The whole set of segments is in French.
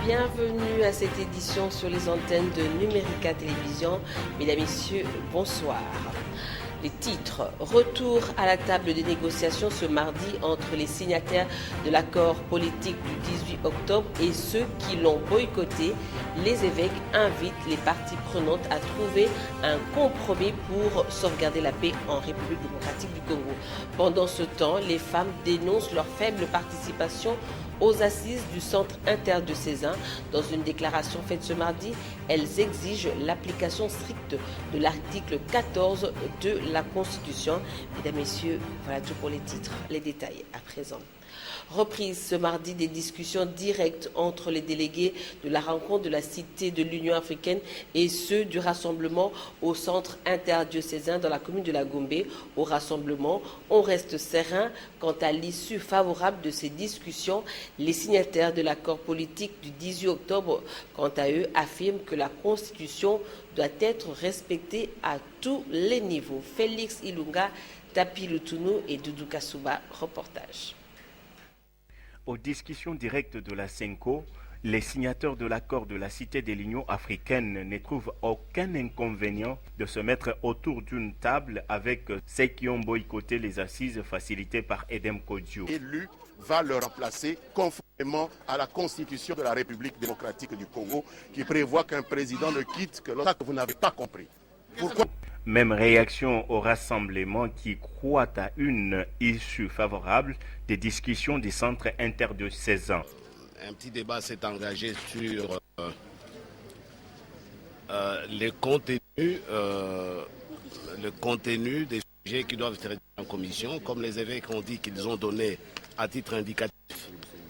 Bienvenue à cette édition sur les antennes de Numérica Télévision. Mesdames, Messieurs, bonsoir. Les titres. Retour à la table des négociations ce mardi entre les signataires de l'accord politique du 18 octobre et ceux qui l'ont boycotté. Les évêques invitent les parties prenantes à trouver un compromis pour sauvegarder la paix en République démocratique du Congo. Pendant ce temps, les femmes dénoncent leur faible participation aux assises du centre interdiocésain. Dans une déclaration faite ce mardi, elles exigent l'application stricte de l'article 14 de la Constitution. Mesdames, Messieurs, voilà tout pour les titres. Les détails à présent. Reprise ce mardi des discussions directes entre les délégués de la rencontre de la Cité de l'Union africaine et ceux du rassemblement au centre interdiocésain dans la commune de la Gombe. Au rassemblement, on reste serein quant à l'issue favorable de ces discussions. Les signataires de l'accord politique du 18 octobre, quant à eux, affirment que la Constitution doit être respectée à tous les niveaux. Félix Ilunga, Tapi Lutunu et Doudou Kasuba, reportage. Aux discussions directes de la CENCO, les signataires de l'accord de la Cité de l'Union africaine ne trouvent aucun inconvénient de se mettre autour d'une table avec ceux qui ont boycotté les assises facilitées par Edem Kodjo. Élu va le remplacer conformément à la Constitution de la République démocratique du Congo qui prévoit qu'un président ne quitte que lorsque vous n'avez pas compris. Pourquoi ? Même réaction au rassemblement qui croit à une issue favorable des discussions du centre interdiocésain. Un petit débat s'est engagé sur le contenu des sujets qui doivent être traités en commission. Comme les évêques ont dit qu'ils ont donné à titre indicatif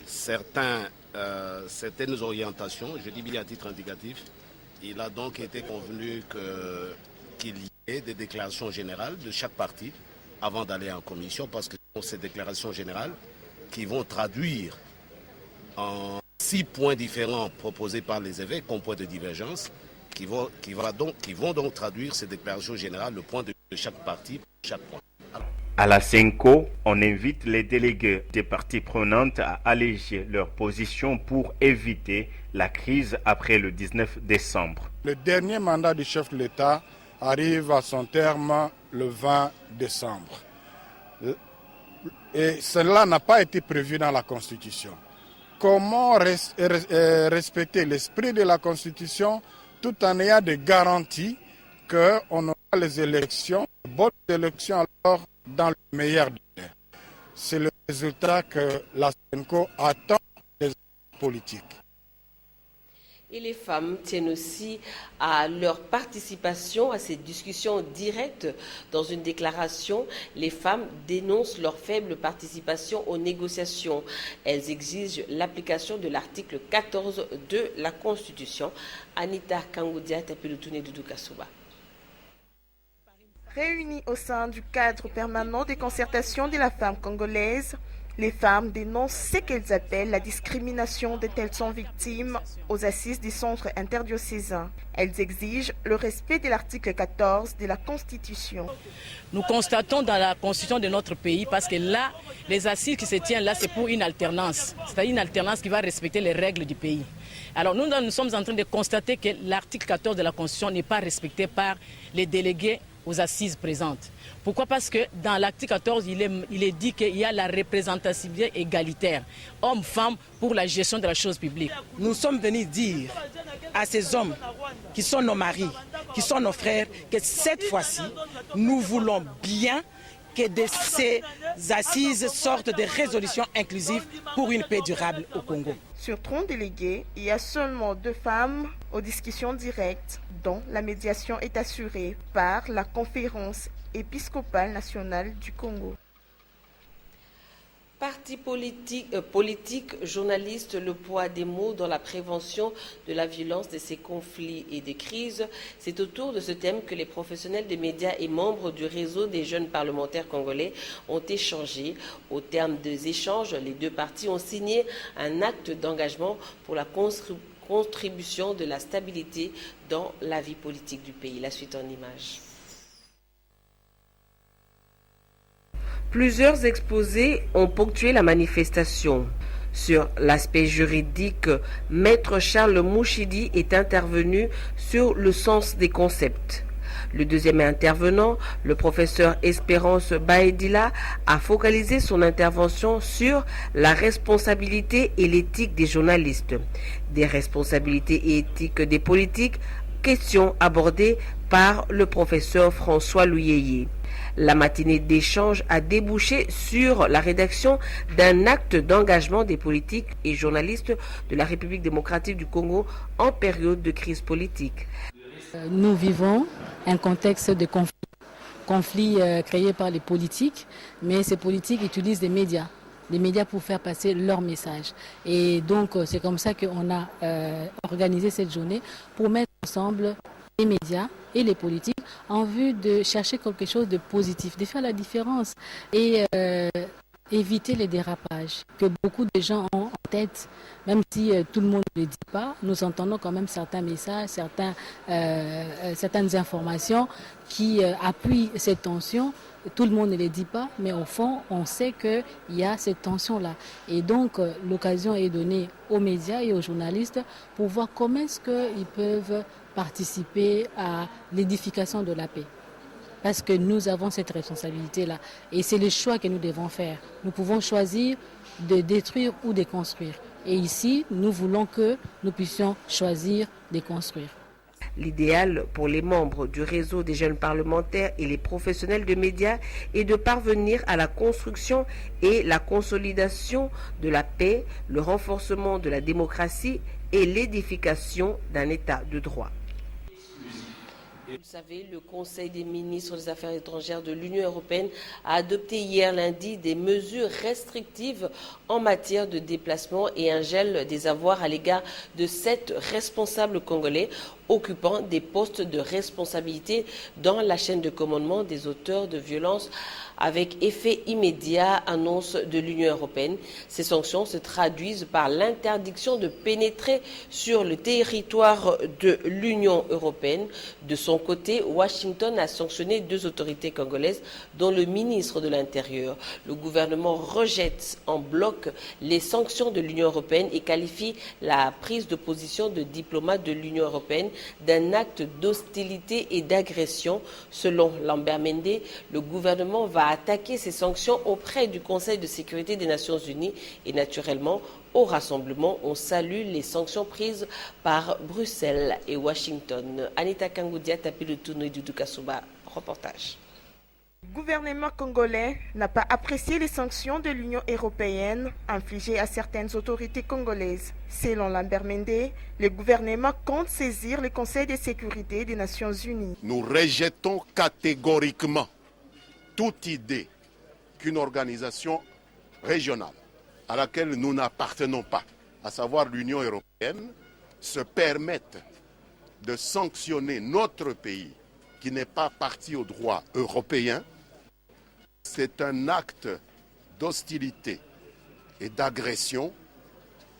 certaines orientations, je dis bien à titre indicatif, il a donc été convenu qu'il y ait des déclarations générales de chaque parti avant d'aller en commission, parce que ce sont ces déclarations générales qui vont traduire en 6 points différents proposés par les évêques comme point de divergence, qui vont donc traduire ces déclarations générales, le point de chaque parti, chaque point. À la CENCO, on invite les délégués des parties prenantes à alléger leur position pour éviter la crise après le 19 décembre. Le dernier mandat du chef de l'État arrive à son terme le 20 décembre. Et cela n'a pas été prévu dans la Constitution. Comment respecter l'esprit de la Constitution tout en ayant des garanties qu'on aura les élections, de bonnes élections alors dans le meilleur délai. C'est le résultat que la CENCO attend des politiques. Et les femmes tiennent aussi à leur participation à ces discussions directes. Dans une déclaration, les femmes dénoncent leur faible participation aux négociations. Elles exigent l'application de l'article 14 de la Constitution. Anita Kangoudia, Tapilutune Doudou Kasuba. Réunies au sein du cadre permanent des concertations de la femme congolaise, les femmes dénoncent ce qu'elles appellent la discrimination dont elles sont victimes aux assises du centre interdiocésain. Elles exigent le respect de l'article 14 de la Constitution. Nous constatons dans la Constitution de notre pays, parce que là, les assises qui se tiennent là, c'est pour une alternance. C'est-à-dire une alternance qui va respecter les règles du pays. Alors nous sommes en train de constater que l'article 14 de la Constitution n'est pas respecté par les délégués aux assises présentes. Pourquoi? Parce que dans l'article 14, il est dit qu'il y a la représentativité égalitaire, hommes-femmes, pour la gestion de la chose publique. Nous sommes venus dire à ces hommes qui sont nos maris, qui sont nos frères, que cette fois-ci, nous voulons bien que de ces assises sortent des résolutions inclusives pour une paix durable au Congo. Sur 30 délégués, il y a seulement 2 femmes aux discussions directes, dont la médiation est assurée par la Conférence épiscopale nationale du Congo. Partis politiques, journalistes, le poids des mots dans la prévention de la violence, de ces conflits et des crises. C'est autour de ce thème que les professionnels des médias et membres du réseau des jeunes parlementaires congolais ont échangé. Au terme des échanges, les 2 parties ont signé un acte d'engagement pour la contribution de la stabilité dans la vie politique du pays. La suite en images. Plusieurs exposés ont ponctué la manifestation. Sur l'aspect juridique, Maître Charles Mouchidi est intervenu sur le sens des concepts. Le deuxième intervenant, le professeur Espérance Baedila, a focalisé son intervention sur la responsabilité et l'éthique des journalistes, des responsabilités et éthiques des politiques, question abordée par le professeur François Louyeye. La matinée d'échange a débouché sur la rédaction d'un acte d'engagement des politiques et journalistes de la République démocratique du Congo en période de crise politique. Nous vivons un contexte de conflit créé par les politiques, mais ces politiques utilisent des médias pour faire passer leur message. Et donc c'est comme ça qu'on a organisé cette journée pour mettre ensemble les médias et les politiques en vue de chercher quelque chose de positif, de faire la différence et éviter les dérapages que beaucoup de gens ont en tête, même si tout le monde ne le dit pas. Nous entendons quand même certains messages, certaines informations qui appuient cette tension. Tout le monde ne les dit pas, mais au fond, on sait qu'il y a cette tension-là. Et donc, l'occasion est donnée aux médias et aux journalistes pour voir comment est-ce qu'ils peuvent participer à l'édification de la paix. Parce que nous avons cette responsabilité-là. Et c'est le choix que nous devons faire. Nous pouvons choisir de détruire ou de construire. Et ici, nous voulons que nous puissions choisir de construire. L'idéal pour les membres du réseau des jeunes parlementaires et les professionnels de médias est de parvenir à la construction et la consolidation de la paix, le renforcement de la démocratie et l'édification d'un État de droit. Vous le savez, le Conseil des ministres des Affaires étrangères de l'Union européenne a adopté hier lundi des mesures restrictives en matière de déplacement et un gel des avoirs à l'égard de 7 responsables congolais occupant des postes de responsabilité dans la chaîne de commandement des auteurs de violences avec effet immédiat, annonce de l'Union européenne. Ces sanctions se traduisent par l'interdiction de pénétrer sur le territoire de l'Union européenne. De son côté, Washington a sanctionné 2 autorités congolaises, dont le ministre de l'Intérieur. Le gouvernement rejette en bloc les sanctions de l'Union européenne et qualifie la prise de position de diplomates de l'Union européenne d'un acte d'hostilité et d'agression. Selon Lambert Mende, le gouvernement va attaquer ces sanctions auprès du Conseil de sécurité des Nations Unies et naturellement au rassemblement. On salue les sanctions prises par Bruxelles et Washington. Anita Kangoudia, Tapilutuno et Doudou Kasouba, reportage. Le gouvernement congolais n'a pas apprécié les sanctions de l'Union européenne infligées à certaines autorités congolaises. Selon Lambert Mende, le gouvernement compte saisir le Conseil de sécurité des Nations Unies. Nous rejetons catégoriquement toute idée qu'une organisation régionale à laquelle nous n'appartenons pas, à savoir l'Union européenne, se permette de sanctionner notre pays qui n'est pas partie au droit européen. C'est un acte d'hostilité et d'agression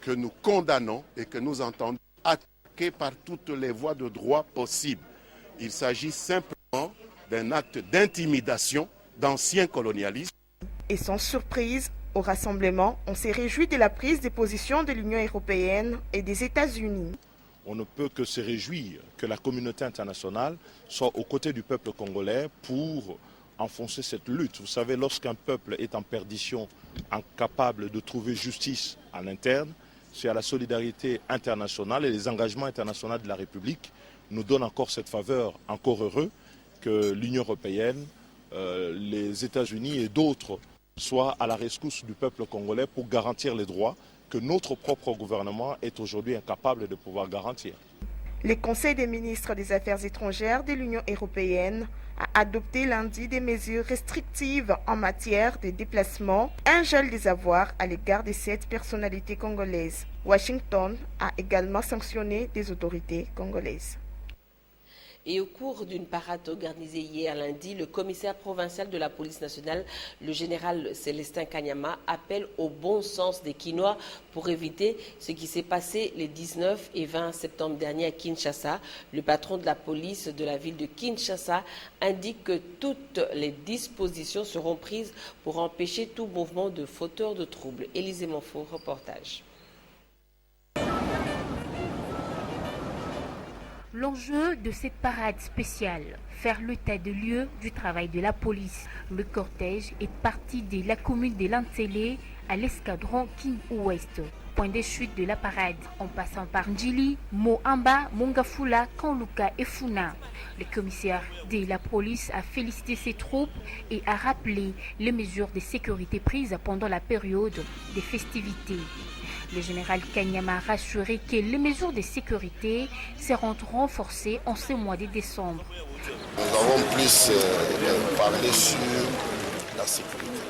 que nous condamnons et que nous entendons attaquer par toutes les voies de droit possibles. Il s'agit simplement d'un acte d'intimidation d'anciens colonialistes. Et sans surprise, au rassemblement, on s'est réjoui de la prise de position de l'Union européenne et des États-Unis. On ne peut que se réjouir que la communauté internationale soit aux côtés du peuple congolais pour enfoncer cette lutte. Vous savez, lorsqu'un peuple est en perdition, incapable de trouver justice à l'interne, c'est à la solidarité internationale et les engagements internationaux de la République nous donnent encore cette faveur, encore heureux que l'Union européenne, les États-Unis et d'autres soient à la rescousse du peuple congolais pour garantir les droits que notre propre gouvernement est aujourd'hui incapable de pouvoir garantir. Le Conseil des ministres des Affaires étrangères de l'Union européenne a adopté lundi des mesures restrictives en matière de déplacement, un gel des avoirs à l'égard de 7 personnalités congolaises. Washington a également sanctionné des autorités congolaises. Et au cours d'une parade organisée hier lundi, le commissaire provincial de la police nationale, le général Célestin Kanyama, appelle au bon sens des Kinois pour éviter ce qui s'est passé les 19 et 20 septembre dernier à Kinshasa. Le patron de la police de la ville de Kinshasa indique que toutes les dispositions seront prises pour empêcher tout mouvement de fauteurs de troubles. Élisée Monfort, reportage. L'enjeu de cette parade spéciale, faire l'état de lieu du travail de la police. Le cortège est parti de la commune de Lantélé à l'escadron King Ouest, point de chute de la parade, en passant par Ndjili, Moamba, Mongafula, Kanluka et Funa. Le commissaire de la police a félicité ses troupes et a rappelé les mesures de sécurité prises pendant la période des festivités. Le général Kanyama a rassuré que les mesures de sécurité seront renforcées en ce mois de décembre. Nous avons plus parlé sur la sécurité.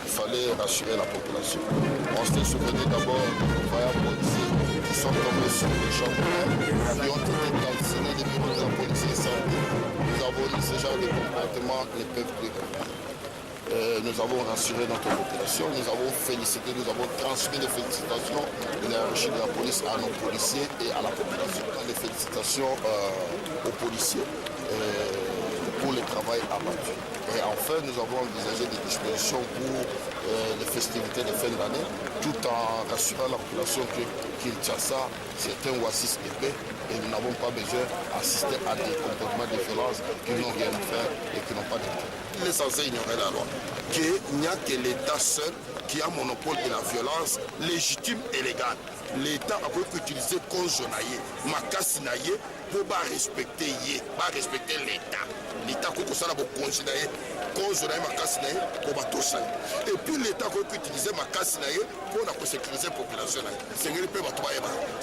Il fallait rassurer la population. On s'est souvenu d'abord des voyants policiers qui sont tombés sur les champs, qui ont été calcinés des bureaux de la police incendie. Nous avons dit ce genre de comportement ne peuvent plus répéter. Nous avons rassuré notre population, nous avons félicité, nous avons transmis des félicitations de la hiérarchie de la police à nos policiers et à la population. Les félicitations aux policiers pour le travail abattu. Et enfin, nous avons envisagé des dispositions pour les festivités de fin d'année, tout en rassurant la population que Kinshasa, c'est un oasis de paix et nous n'avons pas besoin d'assister à des comportements de violence qui n'ont rien à faire et qui n'ont pas de temps. Il est censé ignorer la loi, qu'il n'y a que l'État seul qui a monopole de la violence légitime et légale. L'État a pu utiliser Konjonaye, Makasinaye, pour respecter l'État. L'État a pu Konjonaye, Makasinaye, pour Batoshaye. Et puis l'État a pu utiliser Makasinaye pour sécuriser la population. Ce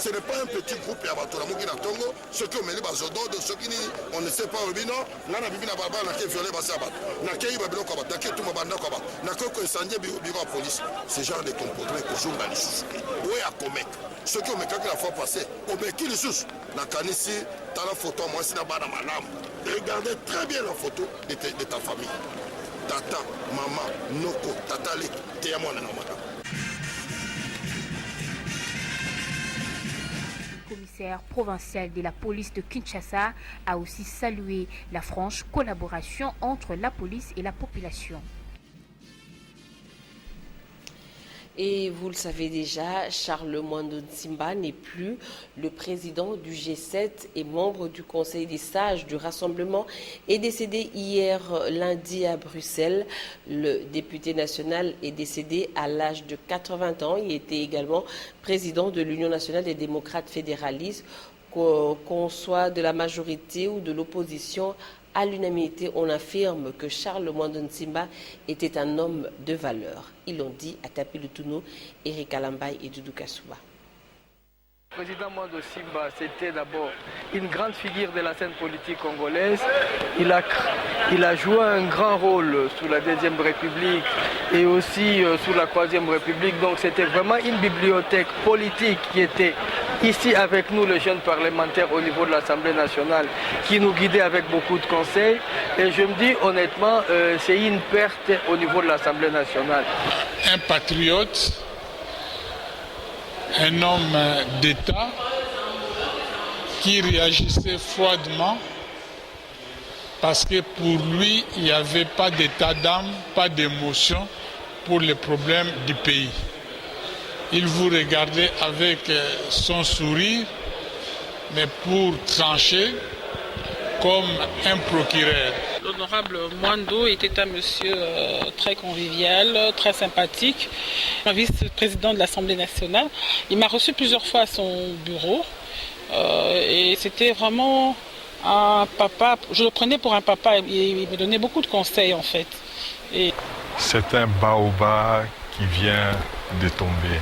n'est pas un petit groupe à Batoramugi na Tongo, ceux qui ont mené Bazodo, ceux qui on ne sait pas où ils sont, n'a Bibi na Baba, n'a violé Basabat, n'a qu'à y babino Kaba, n'a qu'à tout Mabanda Kaba, n'a qu'à incendier bureau à police. Ce genre de comportement que je vais sous. Oui, à Comek. Ceux qui ont mécanique la fois passée, au Beki les sous, n'a qu'à ici, dans la photo, moi, c'est là-bas dans ma lame. Regardez très bien la photo de ta famille. Tata, maman, Noko, Tata, t'es à moi, Le commissaire provincial de la police de Kinshasa a aussi salué la franche collaboration entre la police et la population. Et vous le savez déjà, Charles Mwando Nsimba n'est plus le président du G7 et membre du Conseil des sages du Rassemblement, est décédé hier lundi à Bruxelles. Le député national est décédé à l'âge de 80 ans. Il était également président de l'Union nationale des démocrates fédéralistes. Qu'on soit de la majorité ou de l'opposition, à l'unanimité, on affirme que Charles Mwando Nsimba était un homme de valeur. Ils l'ont dit à Tapi Lutuno, Eric Alambay et Doudou Kassouba. Le président Mwando Nsimba, c'était d'abord une grande figure de la scène politique congolaise. Il a joué un grand rôle sous la Deuxième République et aussi sous la Troisième République. Donc c'était vraiment une bibliothèque politique qui était ici avec nous, les jeunes parlementaires au niveau de l'Assemblée nationale, qui nous guidait avec beaucoup de conseils. Et je me dis honnêtement, c'est une perte au niveau de l'Assemblée nationale. Un patriote, un homme d'État qui réagissait froidement parce que pour lui, il n'y avait pas d'état d'âme, pas d'émotion pour les problèmes du pays. Il vous regardait avec son sourire, mais pour trancher comme un procureur. L'honorable Mwando était un monsieur très convivial, très sympathique, un vice-président de l'Assemblée nationale. Il m'a reçu plusieurs fois à son bureau et c'était vraiment un papa. Je le prenais pour un papa et il me donnait beaucoup de conseils en fait. C'est un baobab qui vient de tomber.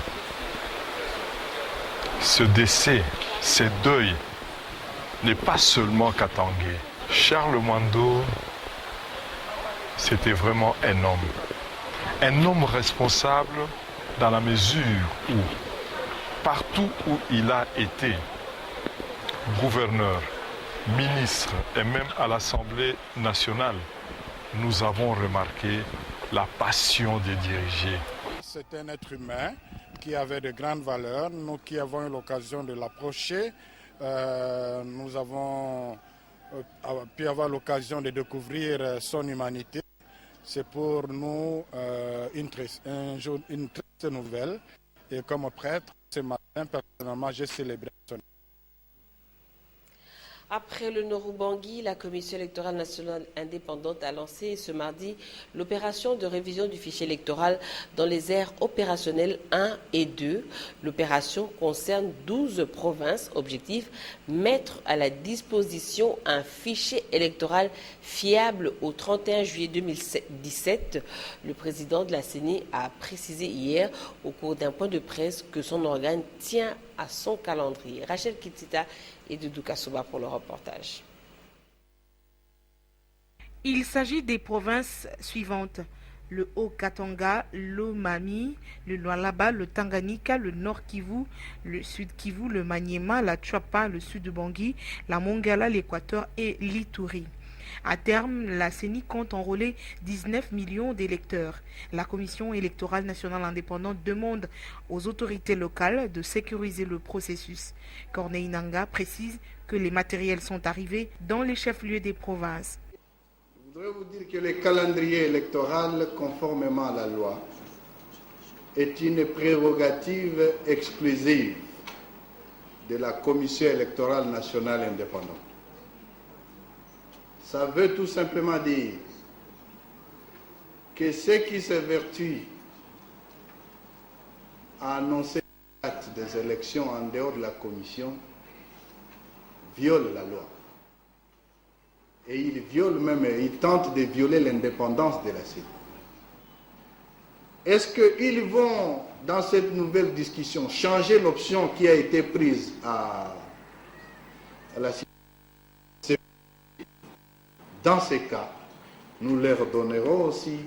Ce décès, ce deuil n'est pas seulement katangé. Charles Mwando, c'était vraiment un homme responsable dans la mesure où, partout où il a été gouverneur, ministre et même à l'Assemblée nationale, nous avons remarqué la passion des dirigés. C'est un être humain qui avait de grandes valeurs. Nous qui avons eu l'occasion de l'approcher, nous avons pu avoir l'occasion de découvrir son humanité. C'est pour nous une triste nouvelle. Et comme prêtre, ce matin, personnellement, j'ai célébré son. Après le Nord-Ubangi, la Commission électorale nationale indépendante a lancé ce mardi l'opération de révision du fichier électoral dans les aires opérationnelles 1 et 2. L'opération concerne 12 provinces. Objectif, mettre à la disposition un fichier électoral fiable au 31 juillet 2017. Le président de la CENI a précisé hier au cours d'un point de presse que son organe tient à son calendrier. Rachel Kitsita et Doudou Kassoba pour le reportage. Il s'agit des provinces suivantes: le Haut-Katanga, l'Omami, le Lualaba, le Tanganyika, le Nord-Kivu, le Sud-Kivu, le Maniema, la Tchapa, le Sud-Bangui, la Mongala, l'Équateur et l'Ituri. À terme, la CENI compte enrôler 19 millions d'électeurs. La Commission électorale nationale indépendante demande aux autorités locales de sécuriser le processus. Corneille Nanga précise que les matériels sont arrivés dans les chefs-lieux des provinces. Je voudrais vous dire que le calendrier électoral, conformément à la loi, est une prérogative exclusive de la Commission électorale nationale indépendante. Ça veut tout simplement dire que ceux qui s'évertuent à annoncer la date des élections en dehors de la commission violent la loi. Et ils tentent de violer l'indépendance de la CENI. Est-ce qu'ils vont, dans cette nouvelle discussion, changer l'option qui a été prise à la CENI? Dans ces cas, nous leur donnerons aussi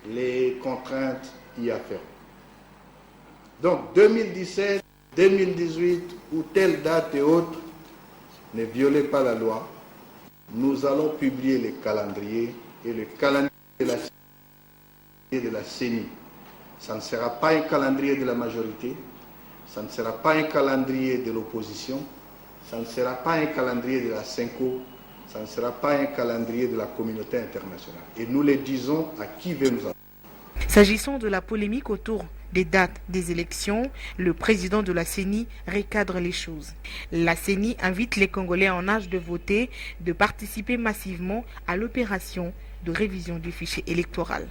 les contraintes y afférentes. Donc 2017, 2018 ou telle date et autres, ne violez pas la loi. Nous allons publier les calendriers et le calendrier de la CENI. Ça ne sera pas un calendrier de la majorité, ça ne sera pas un calendrier de l'opposition, ça ne sera pas un calendrier de la CENCO, ça ne sera pas un calendrier de la communauté internationale. Et nous le disons à qui veut nous entendre. S'agissant de la polémique autour des dates des élections, le président de la CENI recadre les choses. La CENI invite les Congolais en âge de voter de participer massivement à l'opération de révision du fichier électoral.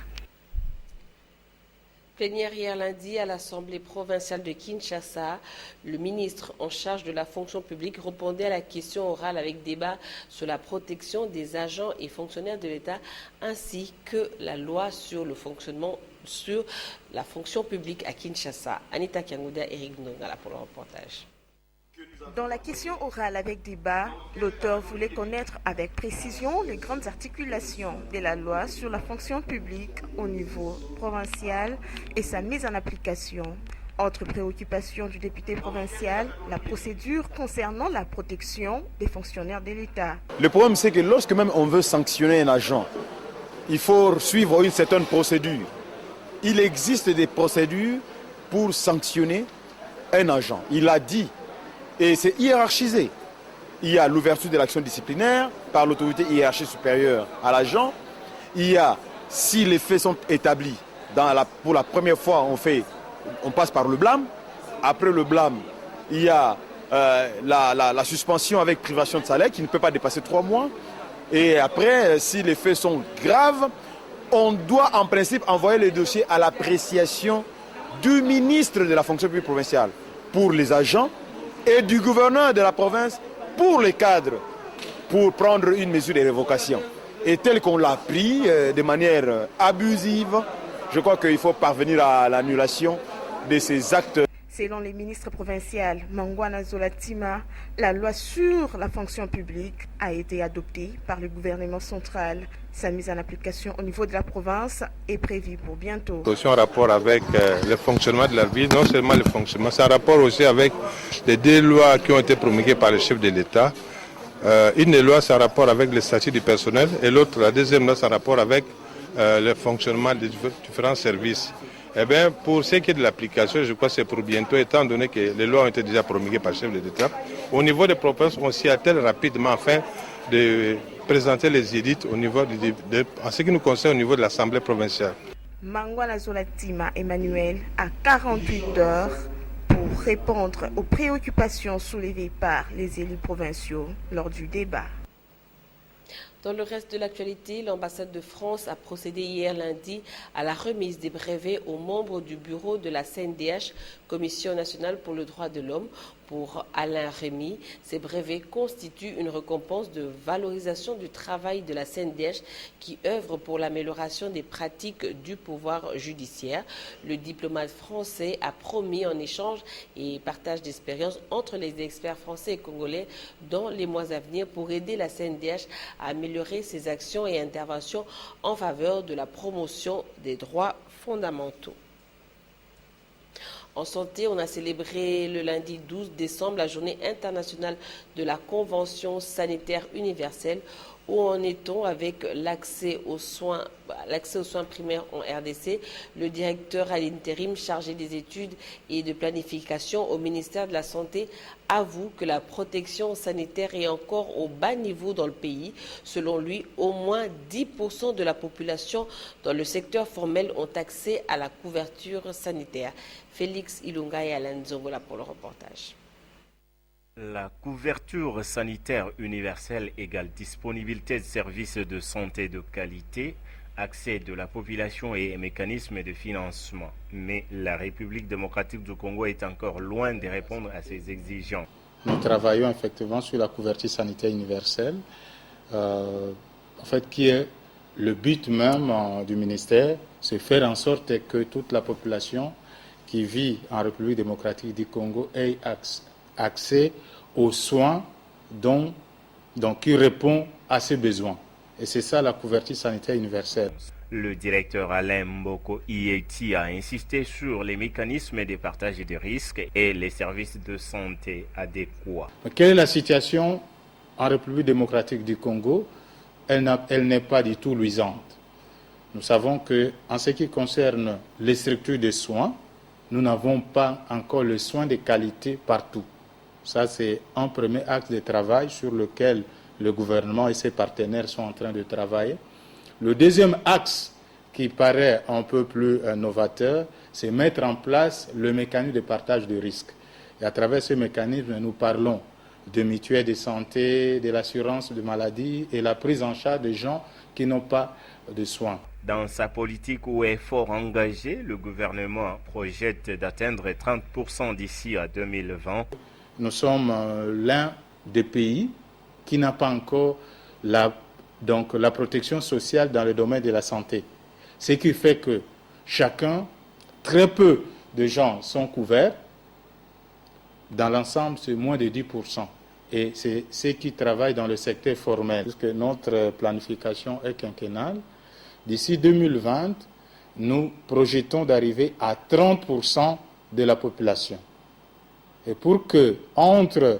Plénière hier lundi à l'Assemblée provinciale de Kinshasa, le ministre en charge de la fonction publique répondait à la question orale avec débat sur la protection des agents et fonctionnaires de l'État ainsi que la loi sur le fonctionnement sur la fonction publique à Kinshasa. Anita Kiangouda et Eric Ndongala pour le reportage. Dans la question orale avec débat, l'auteur voulait connaître avec précision les grandes articulations de la loi sur la fonction publique au niveau provincial et sa mise en application. Autre préoccupation du député provincial, la procédure concernant la protection des fonctionnaires de l'État. Le problème, c'est que lorsque même on veut sanctionner un agent, il faut suivre une certaine procédure. Il existe des procédures pour sanctionner un agent. Il a dit. Et c'est hiérarchisé. Il y a l'ouverture de l'action disciplinaire par l'autorité hiérarchique supérieure à l'agent. Il y a, si les faits sont établis, pour la première fois, on passe par le blâme. Après le blâme, il y a la suspension avec privation de salaire qui ne peut pas dépasser 3 mois. Et après, si les faits sont graves, on doit en principe envoyer les dossiers à l'appréciation du ministre de la fonction publique provinciale pour les agents et du gouverneur de la province pour les cadres, pour prendre une mesure de révocation. Et tel qu'on l'a pris de manière abusive, je crois qu'il faut parvenir à l'annulation de ces actes. Selon les ministres provinciaux Mangwana Zolatima, la loi sur la fonction publique a été adoptée par le gouvernement central. Sa mise en application au niveau de la province est prévue pour bientôt. C'est en rapport avec le fonctionnement de la vie, non seulement le fonctionnement, c'est en rapport aussi avec les 2 lois qui ont été promulguées par le chef de l'État Une des lois, c'est en rapport avec le statut du personnel et l'autre, la deuxième loi, c'est en rapport avec le fonctionnement des différents services. Eh bien, pour ce qui est de l'application, je crois que c'est pour bientôt, étant donné que les lois ont été déjà promulguées par le chef de l'État. Au niveau des provinces, on s'y attelle rapidement afin de présenter les édits au niveau en ce qui nous concerne au niveau de l'Assemblée provinciale. Mangwana Zolatima Emmanuel a 48 heures pour répondre aux préoccupations soulevées par les élus provinciaux lors du débat. Dans le reste de l'actualité, l'ambassade de France a procédé hier lundi à la remise des brevets aux membres du bureau de la CNDH, Commission nationale pour le droit de l'homme. Pour Alain Rémy, ces brevets constituent une récompense de valorisation du travail de la CNDH qui œuvre pour l'amélioration des pratiques du pouvoir judiciaire. Le diplomate français a promis en échange et partage d'expériences entre les experts français et congolais dans les mois à venir pour aider la CNDH à améliorer ses actions et interventions en faveur de la promotion des droits fondamentaux. En santé, on a célébré le lundi 12 décembre la journée internationale de la Convention sanitaire universelle. Où en est-on avec l'accès aux soins primaires en RDC? Le directeur à l'intérim chargé des études et de planification au ministère de la Santé avoue que la protection sanitaire est encore au bas niveau dans le pays. Selon lui, au moins 10% de la population dans le secteur formel ont accès à la couverture sanitaire. Félix Ilunga et Alain Zongola pour le reportage. La couverture sanitaire universelle égale disponibilité de services de santé de qualité, accès de la population et mécanismes de financement. Mais la République démocratique du Congo est encore loin de répondre à ces exigences. Nous travaillons effectivement sur la couverture sanitaire universelle, qui est le but même du ministère, c'est faire en sorte que toute la population qui vit en République démocratique du Congo ait accès aux soins qui répond à ses besoins. Et c'est ça la couverture sanitaire universelle. Le directeur Alain Mboko Ieti a insisté sur les mécanismes de partage des risques et les services de santé adéquats. Quelle est la situation en République démocratique du Congo? Elle n'est pas du tout luisante. Nous savons qu'en ce qui concerne les structures de soins, nous n'avons pas encore le soin de qualité partout. Ça, c'est un premier axe de travail sur lequel le gouvernement et ses partenaires sont en train de travailler. Le deuxième axe qui paraît un peu plus novateur, c'est mettre en place le mécanisme de partage de risques. Et à travers ce mécanisme, nous parlons de mutuelles de santé, de l'assurance de maladie et la prise en charge des gens qui n'ont pas de soins. Dans sa politique ou effort engagé, le gouvernement projette d'atteindre 30% d'ici à 2020. Nous sommes l'un des pays qui n'a pas encore la protection sociale dans le domaine de la santé. Ce qui fait que très peu de gens sont couverts. Dans l'ensemble, c'est moins de 10%. Et c'est ceux qui travaillent dans le secteur formel. Puisque notre planification est quinquennale, d'ici 2020, nous projetons d'arriver à 30% de la population. Et pour que, entre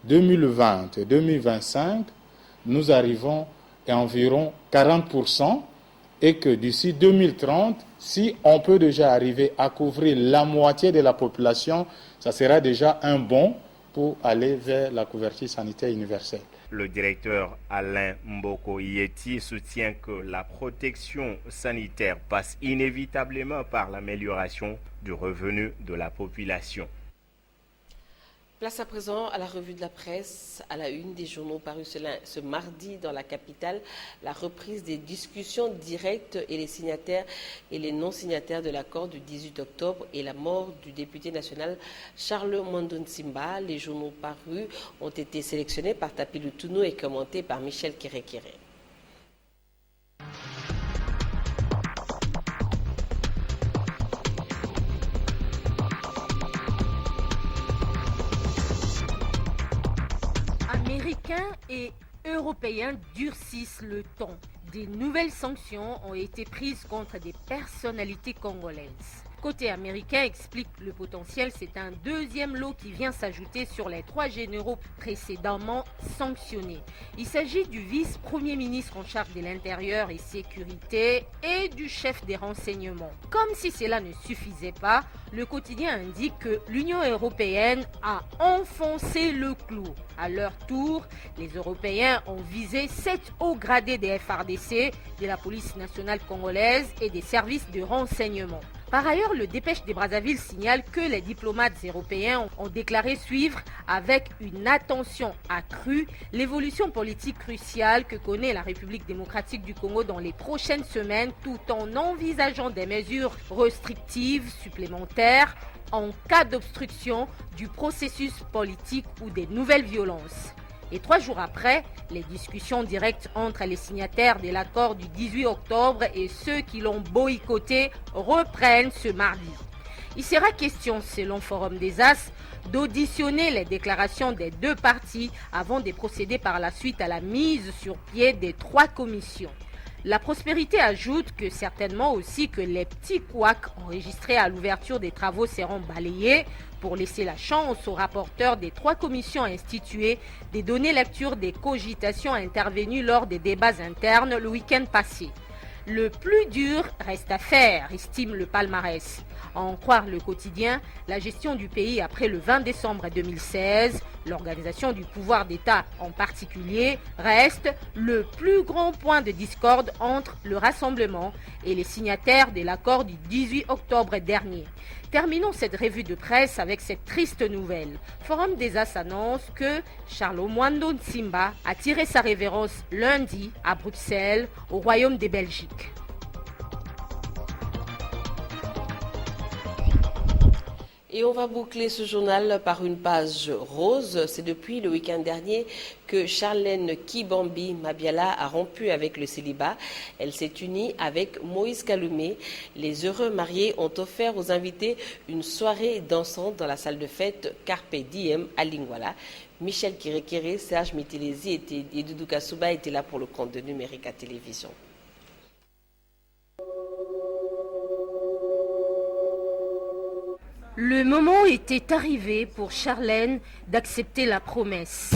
2020 et 2025, nous arrivons à environ 40% et que d'ici 2030, si on peut déjà arriver à couvrir la moitié de la population, ça sera déjà un bond pour aller vers la couverture sanitaire universelle. Le directeur Alain Mboko Ieti soutient que la protection sanitaire passe inévitablement par l'amélioration du revenu de la population. Place à présent à la revue de la presse, à la une des journaux parus ce mardi dans la capitale, la reprise des discussions directes et les signataires et les non-signataires de l'accord du 18 octobre et la mort du député national Charles Mwando Nsimba. Les journaux parus ont été sélectionnés par Tapi Lutuno et commentés par Michel Kérékéré. Américains et Européens durcissent le ton. Des nouvelles sanctions ont été prises contre des personnalités congolaises. Côté américain, explique le potentiel, c'est un deuxième lot qui vient s'ajouter sur les 3 généraux précédemment sanctionnés. Il s'agit du vice-premier ministre en charge de l'intérieur et sécurité et du chef des renseignements. Comme si cela ne suffisait pas, le quotidien indique que l'Union européenne a enfoncé le clou. À leur tour, les Européens ont visé 7 hauts gradés des FARDC, de la police nationale congolaise et des services de renseignement. Par ailleurs, le Dépêche des Brazzaville signale que les diplomates européens ont déclaré suivre avec une attention accrue l'évolution politique cruciale que connaît la République démocratique du Congo dans les prochaines semaines, tout en envisageant des mesures restrictives supplémentaires en cas d'obstruction du processus politique ou des nouvelles violences. Et 3 jours après, les discussions directes entre les signataires de l'accord du 18 octobre et ceux qui l'ont boycotté reprennent ce mardi. Il sera question, selon Forum des As, d'auditionner les déclarations des 2 parties avant de procéder par la suite à la mise sur pied des 3 commissions. La Prospérité ajoute que certainement aussi que les petits couacs enregistrés à l'ouverture des travaux seront balayés pour laisser la chance aux rapporteurs des 3 commissions instituées de donner lecture des cogitations intervenues lors des débats internes le week-end passé. Le plus dur reste à faire, estime le palmarès. À en croire le quotidien, la gestion du pays après le 20 décembre 2016, l'organisation du pouvoir d'État en particulier, reste le plus grand point de discorde entre le Rassemblement et les signataires de l'accord du 18 octobre dernier. Terminons cette revue de presse avec cette triste nouvelle. Forum des As annonce que Charles Mwando Nsimba a tiré sa révérence lundi à Bruxelles, au Royaume de Belgique. Et on va boucler ce journal par une page rose. C'est depuis le week-end dernier que Charlène Kibambi Mabiala a rompu avec le célibat. Elle s'est unie avec Moïse Kaloumé. Les heureux mariés ont offert aux invités une soirée dansante dans la salle de fête Carpe Diem à Lingwala. Michel Kirekere, Serge Mitilezi et Doudou Kassouba étaient là pour le compte de Numérica Télévision. Le moment était arrivé pour Charlène d'accepter la promesse.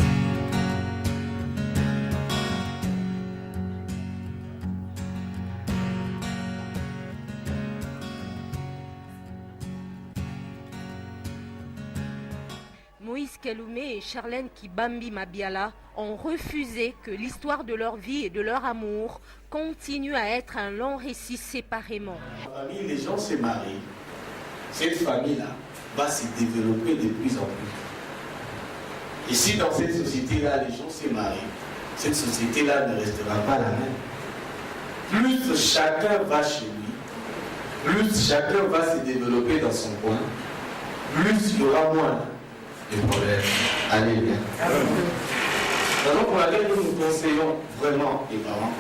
Moïse Kaloumé et Charlène Kibambi Mabiala ont refusé que l'histoire de leur vie et de leur amour continue à être un long récit séparément. Les gens se marient. Cette famille-là va se développer de plus en plus. Et si dans cette société-là, les gens se marient, cette société-là ne restera pas la même. Plus chacun va chez lui, plus chacun va se développer dans son coin, plus il y aura moins de problèmes. Allez bien. Donc pour laquelle nous nous conseillons vraiment les parents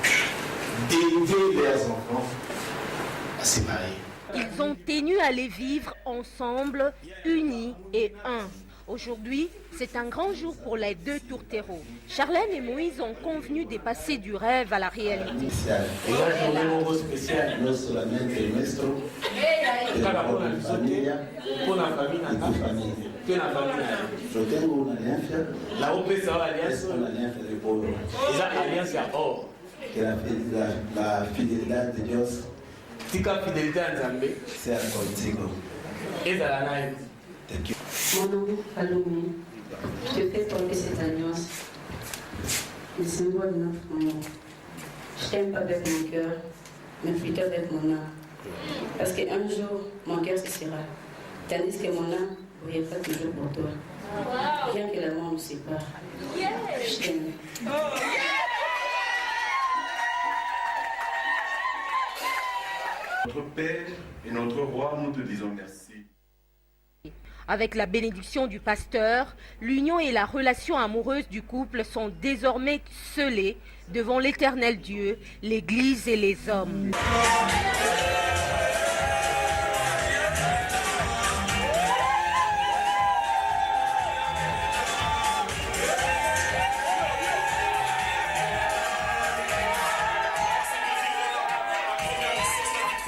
d'aider leurs enfants à se marier. Ils ont tenu à les vivre ensemble, unis et un. Aujourd'hui, c'est un grand jour pour les 2 tourtereaux. Charlène et Moïse ont convenu de passer du rêve à la réalité. La fidélité de Dios. Tika fidélité à Nzambe, c'est à Contigo. Et à la naïve. Mon nom Kaloumé, je te fais porter cette alliance, le symbole de notre amour. Je t'aime pas avec mon cœur, mais plutôt avec mon âme. Parce qu'un jour, mon cœur cessera, tandis que mon âme ne brillera pas toujours pour toi. Rien que la mort nous sépare. Je t'aime. Notre Père et notre Roi, nous te disons merci. Avec la bénédiction du pasteur, l'union et la relation amoureuse du couple sont désormais scellées devant l'Éternel Dieu, l'Église et les hommes.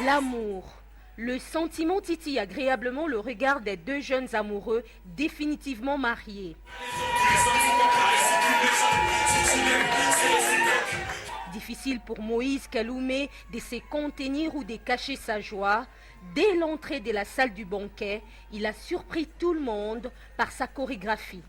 L'amour, Le sentiment titille agréablement le regard des deux jeunes amoureux définitivement mariés. Difficile pour Moïse Kaloumé de se contenir ou de cacher sa joie. Dès l'entrée de la salle du banquet, il a surpris tout le monde par sa chorégraphie.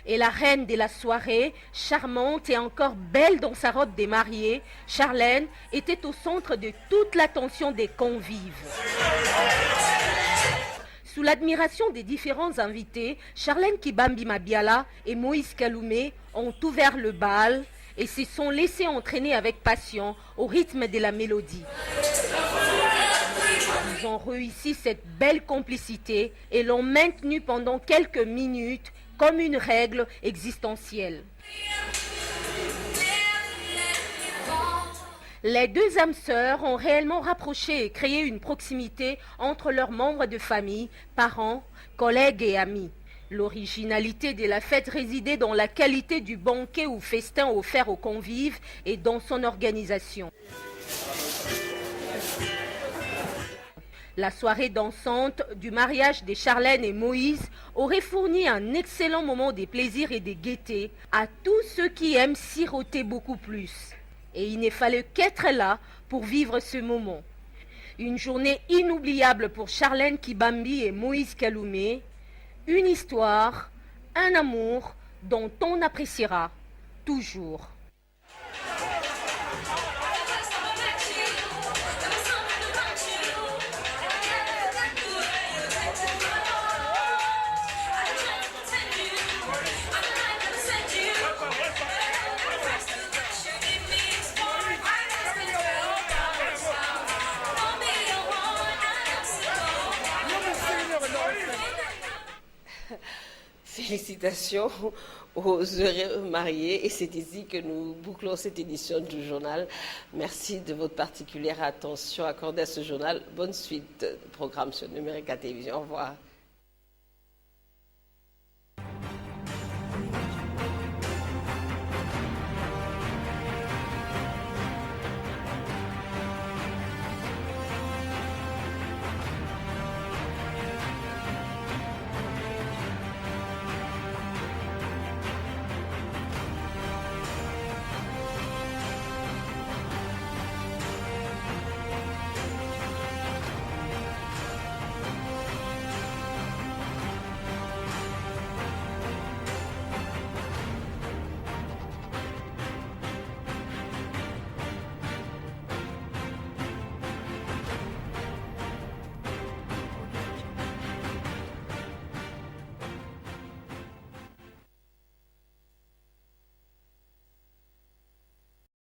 Et la reine de la soirée, charmante et encore belle dans sa robe de mariée, Charlène était au centre de toute l'attention des convives. Sous l'admiration des différents invités, Charlène Kibambi Mabiala et Moïse Kaloumé ont ouvert le bal et se sont laissés entraîner avec passion au rythme de la mélodie. Ils ont réussi cette belle complicité et l'ont maintenue pendant quelques minutes comme une règle existentielle. Les deux âmes sœurs ont réellement rapproché et créé une proximité entre leurs membres de famille, parents, collègues et amis. L'originalité de la fête résidait dans la qualité du banquet ou festin offert aux convives et dans son organisation. La soirée dansante du mariage de Charlène et Moïse aurait fourni un excellent moment de plaisir et de gaieté à tous ceux qui aiment siroter beaucoup plus. Et il ne fallait qu'être là pour vivre ce moment. Une journée inoubliable pour Charlène Kibambi et Moïse Kaloumé. Une histoire, un amour dont on appréciera toujours. Félicitations aux heureux mariés et c'est ici que nous bouclons cette édition du journal. Merci de votre particulière attention accordée à ce journal. Bonne suite de programme sur Numérica Télévision. Au revoir.